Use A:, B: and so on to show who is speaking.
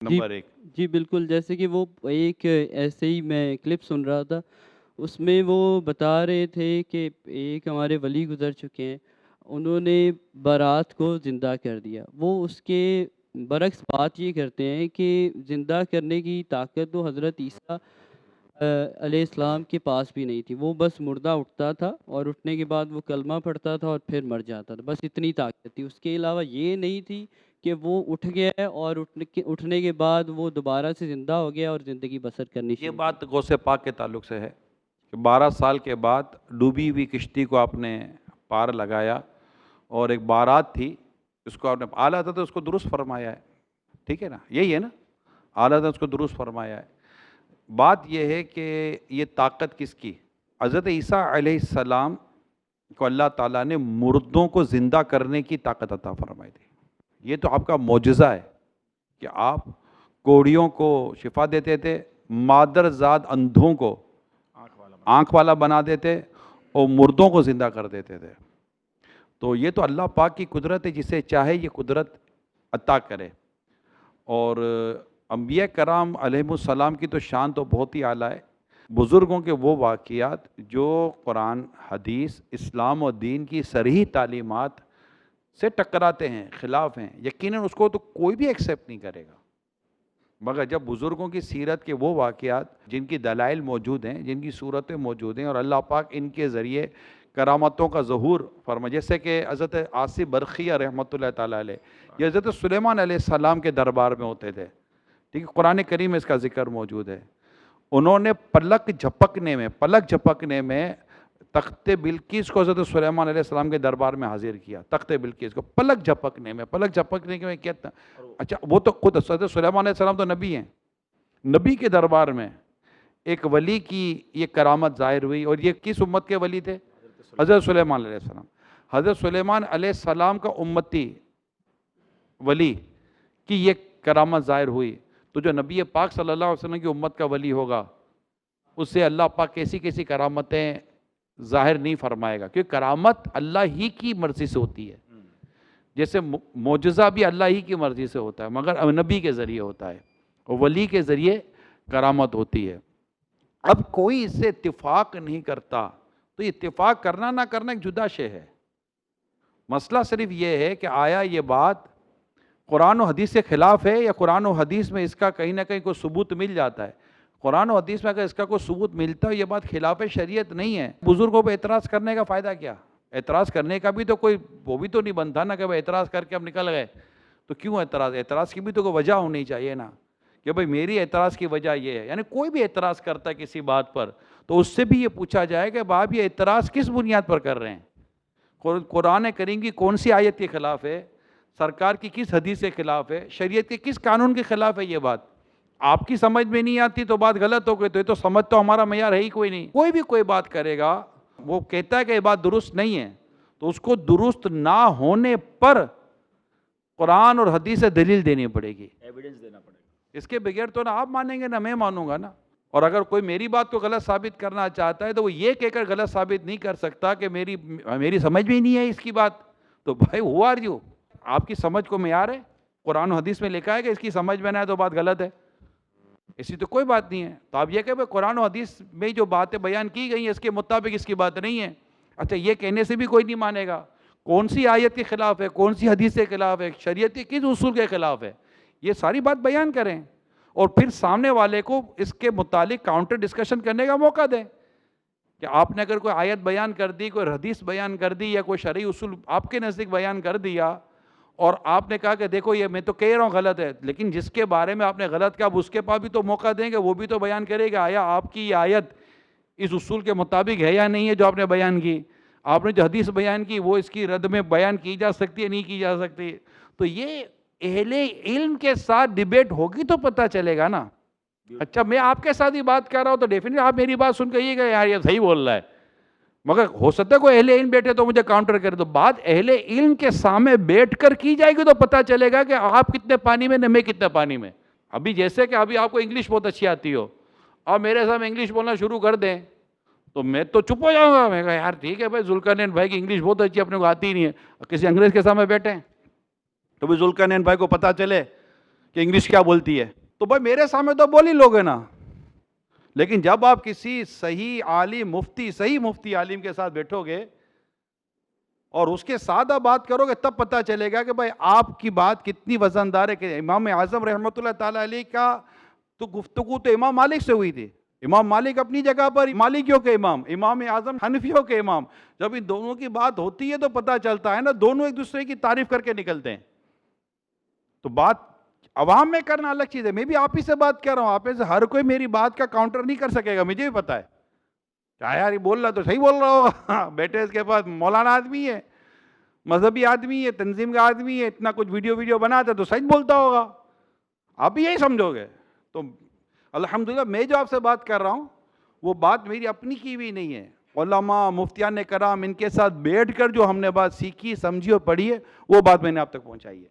A: جی
B: number ایک۔
A: جی بالکل، جیسے کہ وہ ایک ایسے ہی میں کلپ سن رہا تھا، اس میں وہ بتا رہے تھے کہ ایک ہمارے ولی گزر چکے ہیں، انہوں نے بارات کو زندہ کر دیا۔ وہ اس کے برعکس بات یہ کرتے ہیں کہ زندہ کرنے کی طاقت تو حضرت عیسیٰ علیہ السلام کے پاس بھی نہیں تھی، وہ بس مردہ اٹھتا تھا اور اٹھنے کے بعد وہ کلمہ پڑھتا تھا اور پھر مر جاتا تھا، بس اتنی طاقت تھی، اس کے علاوہ یہ نہیں تھی کہ وہ اٹھ گیا ہے اور اٹھنے کے بعد وہ دوبارہ سے زندہ ہو گیا اور زندگی بسر کرنی
B: یہ
A: شروع کی۔
B: بات غوث پاک کے تعلق سے ہے کہ 12 سال کے بعد ڈوبی ہوئی کشتی کو آپ نے پار لگایا اور ایک بارات تھی، اس کو آپ نے اعلیٰ حضرت نے اس کو درست فرمایا ہے، ٹھیک ہے نا، یہی ہے نا، اعلیٰ حضرت نے اس کو درست فرمایا ہے۔ بات یہ ہے کہ یہ طاقت کس کی؟ حضرت عیسیٰ علیہ السلام کو اللہ تعالیٰ نے مردوں کو زندہ کرنے کی طاقت عطا فرمائی تھی۔ یہ تو آپ کا معجزہ ہے کہ آپ کوڑیوں کو شفا دیتے تھے، مادر زاد اندھوں کو آنکھ والا بنا دیتے اور مردوں کو زندہ کر دیتے تھے۔ تو یہ تو اللہ پاک کی قدرت ہے، جسے چاہے یہ قدرت عطا کرے۔ اور انبیاء کرام علیہ السلام کی تو شان تو بہت ہی اعلیٰ ہے۔ بزرگوں کے وہ واقعات جو قرآن، حدیث، اسلام و دین کی صریح تعلیمات سے ٹکراتے ہیں، خلاف ہیں، یقیناً اس کو تو کوئی بھی ایکسیپٹ نہیں کرے گا۔ مگر جب بزرگوں کی سیرت کے وہ واقعات جن کی دلائل موجود ہیں، جن کی صورتیں موجود ہیں اور اللہ پاک ان کے ذریعے کرامتوں کا ظہور فرمائے، جیسے کہ حضرت عاصم برقیہ رحمۃ اللہ تعالیٰ علیہ، یہ حضرت سلیمان علیہ السلام کے دربار میں ہوتے تھے، ٹھیک ہے، قرآن کریم میں اس کا ذکر موجود ہے۔ انہوں نے پلک جھپکنے میں تخت بلقیس کو حضرت سلیمان علیہ السلام کے دربار میں حاضر کیا، تخت بلقیس کو پلک جھپکنے میں کیا تھا؟ اچھا، وہ تو خود حضرت سلیمان علیہ السلام تو نبی ہیں، نبی کے دربار میں ایک ولی کی یہ کرامت ظاہر ہوئی، اور یہ کس امت کے ولی تھے؟ حضرت سلیمان علیہ السلام۔ حضرت سلیمان علیہ السلام کا امتی ولی کی یہ کرامت ظاہر ہوئی، تو جو نبی پاک صلی اللہ علیہ وسلم کی امت کا ولی ہوگا، اس سے اللہ پاک کیسی کیسی کرامتیں ظاہر نہیں فرمائے گا، کیونکہ کرامت اللہ ہی کی مرضی سے ہوتی ہے، جیسے معجزہ بھی اللہ ہی کی مرضی سے ہوتا ہے، مگر نبی کے ذریعے ہوتا ہے، اور ولی کے ذریعے کرامت ہوتی ہے۔ اب کوئی اس سے اتفاق نہیں کرتا، تو اتفاق کرنا نہ کرنا ایک جدا شے ہے۔ مسئلہ صرف یہ ہے کہ آیا یہ بات قرآن و حدیث کے خلاف ہے، یا قرآن و حدیث میں اس کا کہیں نہ کہیں کوئی ثبوت مل جاتا ہے۔ قرآن و حدیث میں اگر اس کا کوئی ثبوت ملتا ہے، یہ بات خلاف شریعت نہیں ہے، بزرگوں پہ اعتراض کرنے کا فائدہ کیا؟ اعتراض کرنے کا بھی تو کوئی وہ بھی تو نہیں بنتا نا کہ بھائی اعتراض کر کے ہم نکل گئے، تو کیوں اعتراض کی بھی تو کوئی وجہ ہونی چاہیے نا، کہ بھائی میری اعتراض کی وجہ یہ ہے۔ یعنی کوئی بھی اعتراض کرتا ہے کسی بات پر، تو اس سے بھی یہ پوچھا جائے کہ آپ یہ اعتراض کس بنیاد پر کر رہے ہیں؟ قرآن کریم کی کون سی آیت کے خلاف ہے؟ سرکار کی کس حدیث کے خلاف ہے؟ شریعت کے کس قانون کے خلاف ہے؟ یہ بات آپ کی سمجھ میں نہیں آتی تو بات غلط ہو گئی، تو یہ تو سمجھ تو ہمارا معیار ہے ہی کوئی نہیں۔ کوئی بھی کوئی بات کرے گا، وہ کہتا ہے کہ یہ بات درست نہیں ہے، تو اس کو درست نہ ہونے پر قرآن اور حدیث سے دلیل دینی پڑے گی،
C: ایویڈنس دینا پڑے گا۔
B: اس کے بغیر تو نہ آپ مانیں گے نہ میں مانوں گا نا۔ اور اگر کوئی میری بات کو غلط ثابت کرنا چاہتا ہے تو وہ یہ کہہ کر غلط ثابت نہیں کر سکتا کہ میری سمجھ میں ہی نہیں ہے اس کی بات، تو بھائی ہو آر یو؟ آپ کی سمجھ کو معیار ہے؟ قرآن و حدیث میں لکھا ہے کہ اس کی سمجھ میں نہ ہے تو بات غلط ہے، اسی تو کوئی بات نہیں ہے۔ تو آپ یہ کہ قرآن و حدیث میں جو باتیں بیان کی گئی ہیں اس کے مطابق اس کی بات نہیں ہے، اچھا یہ کہنے سے بھی کوئی نہیں مانے گا۔ کون سی آیت کے خلاف ہے، کون سی حدیث کے خلاف ہے، شریعت کے کس اصول کے خلاف ہے، یہ ساری بات بیان کریں، اور پھر سامنے والے کو اس کے متعلق کاؤنٹر ڈسکشن کرنے کا موقع دیں، کہ آپ نے اگر کوئی آیت بیان کر دی، کوئی حدیث بیان کر دی، یا کوئی شرعی اصول آپ کے نزدیک بیان کر دیا، اور آپ نے کہا کہ دیکھو یہ میں تو کہہ رہا ہوں غلط ہے، لیکن جس کے بارے میں آپ نے غلط کہا اس کے پاس بھی تو موقع دیں گے، وہ بھی تو بیان کرے گا آیا آپ کی یہ آیت اس اصول کے مطابق ہے یا نہیں ہے جو آپ نے بیان کی، آپ نے جو حدیث بیان کی وہ اس کی رد میں بیان کی جا سکتی ہے نہیں کی جا سکتی۔ تو یہ اہل علم کے ساتھ ڈیبیٹ ہوگی تو پتہ چلے گا نا۔ اچھا میں آپ کے ساتھ ہی بات کر رہا ہوں تو ڈیفینیٹلی آپ میری بات سن کے یہ کہ یار یہ صحیح بول رہا ہے، مگر ہو سکتا ہے کوئی اہل علم بیٹھے تو مجھے کاؤنٹر کرے، تو بات اہل علم کے سامنے بیٹھ کر کی جائے گی تو پتہ چلے گا کہ آپ کتنے پانی میں نہ میں کتنے پانی میں۔ ابھی جیسے کہ ابھی آپ کو انگلش بہت اچھی آتی ہو، اور میرے سامنے انگلش بولنا شروع کر دیں تو میں تو چپ ہو جاؤں گا، میں کہا یار ٹھیک ہے بھائی ذوالقرنین بھائی کی انگلش بہت اچھی اپنے کو آتی ہی نہیں ہے، کسی انگریز کے سامنے بیٹھیں تو بھی ذوالقرنین بھائی کو پتہ چلے کہ انگلش کیا بولتی ہے. تو بھائی میرے سامنے تو بول ہی لوگے نا, لیکن جب آپ کسی صحیح عالم مفتی, صحیح مفتی عالم کے ساتھ بیٹھو گے اور اس کے ساتھ بات کرو گے, تب پتہ چلے گا کہ بھائی آپ کی بات کتنی وزندار ہے. کہ امام اعظم رحمۃ اللہ تعالیٰ علیہ کا تو گفتگو تو امام مالک سے ہوئی تھی. امام مالک اپنی جگہ پر مالکیوں کے امام, امام اعظم حنفیوں کے امام. جب ان دونوں کی بات ہوتی ہے تو پتہ چلتا ہے نا, دونوں ایک دوسرے کی تعریف کر کے نکلتے ہیں. تو بات عوام میں کرنا الگ چیز ہے. میں بھی آپ ہی سے بات کر رہا ہوں, آپ میں سے ہر کوئی میری بات کا کاؤنٹر نہیں کر سکے گا, مجھے بھی پتا ہے. کیا یار یہ بول رہا تو صحیح بول رہا ہوگا, بیٹے اس کے پاس مولانا آدمی ہے, مذہبی آدمی ہے, تنظیم کا آدمی ہے, اتنا کچھ ویڈیو بناتا ہے تو سچ بولتا ہوگا. آپ بھی یہی سمجھو گے. تو الحمدللہ میں جو آپ سے بات کر رہا ہوں وہ بات میری اپنی کی بھی نہیں ہے. علماء مفتیان کرام ان کے ساتھ بیٹھ کر جو ہم نے بات سیکھی, سمجھی اور پڑھی ہے, وہ بات میں نے آپ تک پہنچائی ہے.